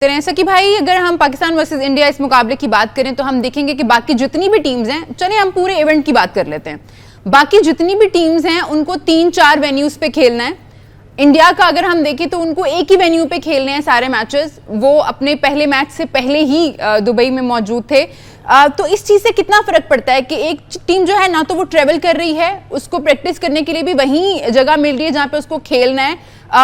जैसा कि भाई अगर हम पाकिस्तान वर्सेस इंडिया इस मुकाबले की बात करें तो हम देखेंगे कि बाकी जितनी भी टीम्स हैं, चलिए हम पूरे इवेंट की बात कर लेते हैं। बाकी जितनी भी टीम्स हैं उनको 3-4 वेन्यूज पे खेलना है। इंडिया का अगर हम देखें तो उनको एक ही वेन्यू पे खेलने हैं सारे मैचेस। वो अपने पहले मैच से पहले ही दुबई में मौजूद थे। तो इस चीज से कितना फर्क पड़ता है कि एक टीम जो है ना तो वो ट्रेवल कर रही है, उसको प्रैक्टिस करने के लिए भी वहीं जगह मिल रही है जहां पे उसको खेलना है,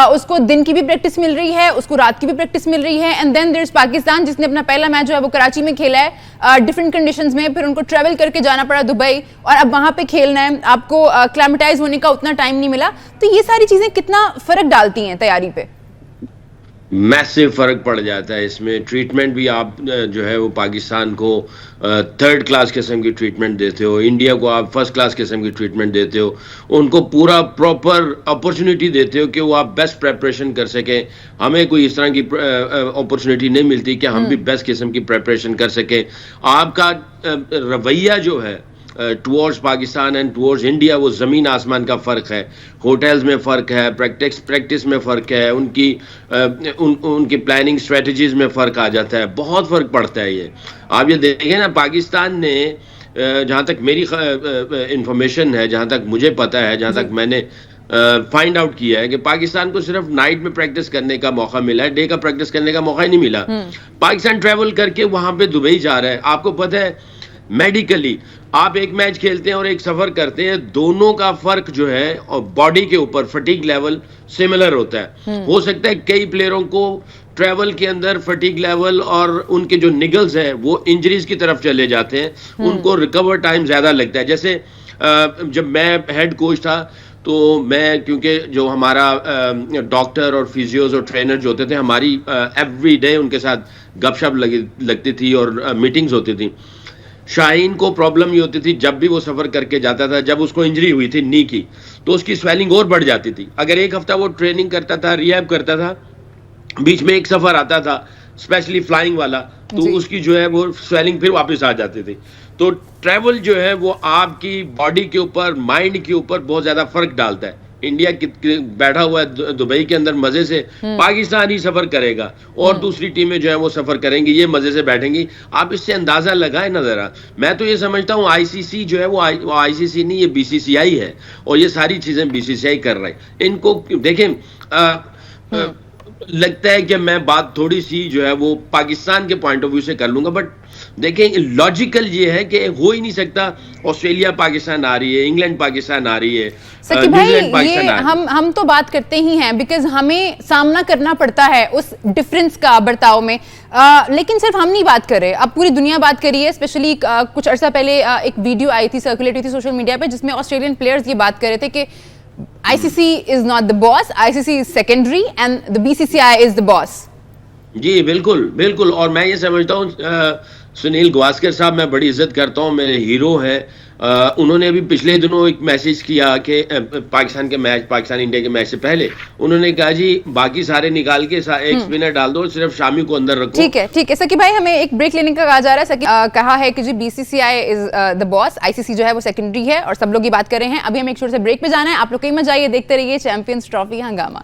उसको दिन की भी प्रैक्टिस मिल रही है, उसको रात की भी प्रैक्टिस मिल रही है। And then there is Pakistan जिसने अपना पहला मैच जो है वो कराची में खेला है डिफरेंट कंडीशंस में, फिर उनको ट्रेवल करके जाना पड़ा दुबई और अब वहां पे खेलना है, आपको क्लाइमेटाइज होने का उतना टाइम नहीं मिला। तो ये सारी चीजें कितना फर्क डालती हैं तैयारी पे? मैसिव फर्क पड़ जाता है इसमें। ट्रीटमेंट भी आप जो है वो पाकिस्तान को थर्ड क्लास किस्म की ट्रीटमेंट देते हो, इंडिया को आप फर्स्ट क्लास किस्म की ट्रीटमेंट देते हो, उनको पूरा प्रॉपर अपॉर्चुनिटी देते हो कि वो आप बेस्ट प्रेपरेशन कर सकें। हमें कोई इस तरह की अपॉर्चुनिटी नहीं मिलती कि हम भी बेस्ट किस्म की प्रेपरेशन कर सकें। आपका रवैया जो है towards Pakistan and towards India, वो ज़मीन आसमान का फ़र्क है। होटल्स में फ़र्क है, प्रैक्टिस में फ़र्क है, उनकी प्लानिंग स्ट्रेटजीज़ में फ़र्क आ जाता है। बहुत फ़र्क पड़ता है ये। आप ये देखें ना, पाकिस्तान ने जहाँ तक मेरी इंफॉर्मेशन है, जहाँ तक मुझे पता है, जहाँ तक मैंने फाइंड आउट किया है कि पाकिस्तान को सिर्फ नाइट में प्रैक्टिस करने का मौका मिला है, डे का प्रैक्टिस करने का मौका ही नहीं मिला। पाकिस्तान ट्रैवल करके वहाँ पे दुबई जा रहा है। आपको पता है मेडिकली आप एक मैच खेलते हैं और एक सफर करते हैं, दोनों का फर्क जो है और बॉडी के ऊपर फटीग लेवल सिमिलर होता है। हो सकता है कई प्लेयरों को ट्रैवल के अंदर फटीग लेवल और उनके जो निगल्स हैं वो इंजरीज की तरफ चले जाते हैं, उनको रिकवर टाइम ज्यादा लगता है। जैसे जब मैं हेड कोच था तो मैं, क्योंकि जो हमारा डॉक्टर और फिजियोज और ट्रेनर जो होते थे, हमारी एवरी डे उनके साथ गपशप लगती थी और मीटिंग्स होती थी। शाहीन को प्रॉब्लम ये होती थी जब भी वो सफ़र करके जाता था, जब उसको इंजरी हुई थी नी की, तो उसकी स्वेलिंग और बढ़ जाती थी। अगर एक हफ्ता वो ट्रेनिंग करता था, रिहैब करता था, बीच में एक सफ़र आता था स्पेशली फ्लाइंग वाला, तो उसकी जो है वो स्वेलिंग फिर वापस आ जाती थी। तो ट्रैवल जो है वो आपकी बॉडी के ऊपर, माइंड के ऊपर बहुत ज़्यादा फ़र्क डालता है। इंडिया बैठा हुआ है दुबई के अंदर मजे से, पाकिस्तान ही सफर करेगा और दूसरी टीमें जो है वो सफर करेंगी, ये मजे से बैठेंगी। आप इससे अंदाजा लगाएं ना जरा। मैं तो ये समझता हूँ आईसीसी जो है वो आईसीसी नहीं, ये बीसीसीआई है और ये सारी चीजें बीसीसीआई कर रहा है। इनको देखें, लगता है कि मैं बात थोड़ी सी जो है वो पाकिस्तान के पॉइंट ऑफ व्यू से कर लूंगा, बट देखें लॉजिकल ये है कि हो ही नहीं सकता ऑस्ट्रेलिया पाकिस्तान आ रही है, इंग्लैंड पाकिस्तान आ रही है, न्यूजीलैंड पाकिस्तान आ रही है। हम तो बात करते ही हैं बिकॉज हमें सामना करना पड़ता है उस डिफरेंस का बर्ताव में, लेकिन सिर्फ हम नहीं बात कर रहे, अब पूरी दुनिया बात कर रही है। स्पेशली कुछ अर्सा पहले एक वीडियो आई थी, सर्कुलेट हुई थी सोशल मीडिया पे, जिसमें ऑस्ट्रेलियन प्लेयर्स ये बात कर रहे थे कि ICC is not the boss, ICC is secondary and the BCCI is the boss। जी बिल्कुल बिल्कुल। और मैं ये समझता हूँ सुनील गावस्कर साहब, मैं बड़ी इज्जत करता हूँ, मेरे हीरो हैं। उन्होंने अभी पिछले दिनों एक मैसेज किया कि पाकिस्तान के मैच, पाकिस्तान इंडिया के मैच से पहले उन्होंने कहा जी बाकी सारे निकाल के एक स्पिनर डाल दो, सिर्फ शामी को अंदर रखो। ठीक है सकी भाई, हमें एक ब्रेक लेने का कहा जा रहा है। सकी कहा है कि जी BCCI is the boss, ICC जो है वो सेकेंडरी है और सब लोग ये बात कर रहे हैं। अभी हमें एक छोटे से ब्रेक पे जाना है। आप लोग कहीं मत जाइए, देखते रहिए चैंपियंस ट्रॉफी हंगामा।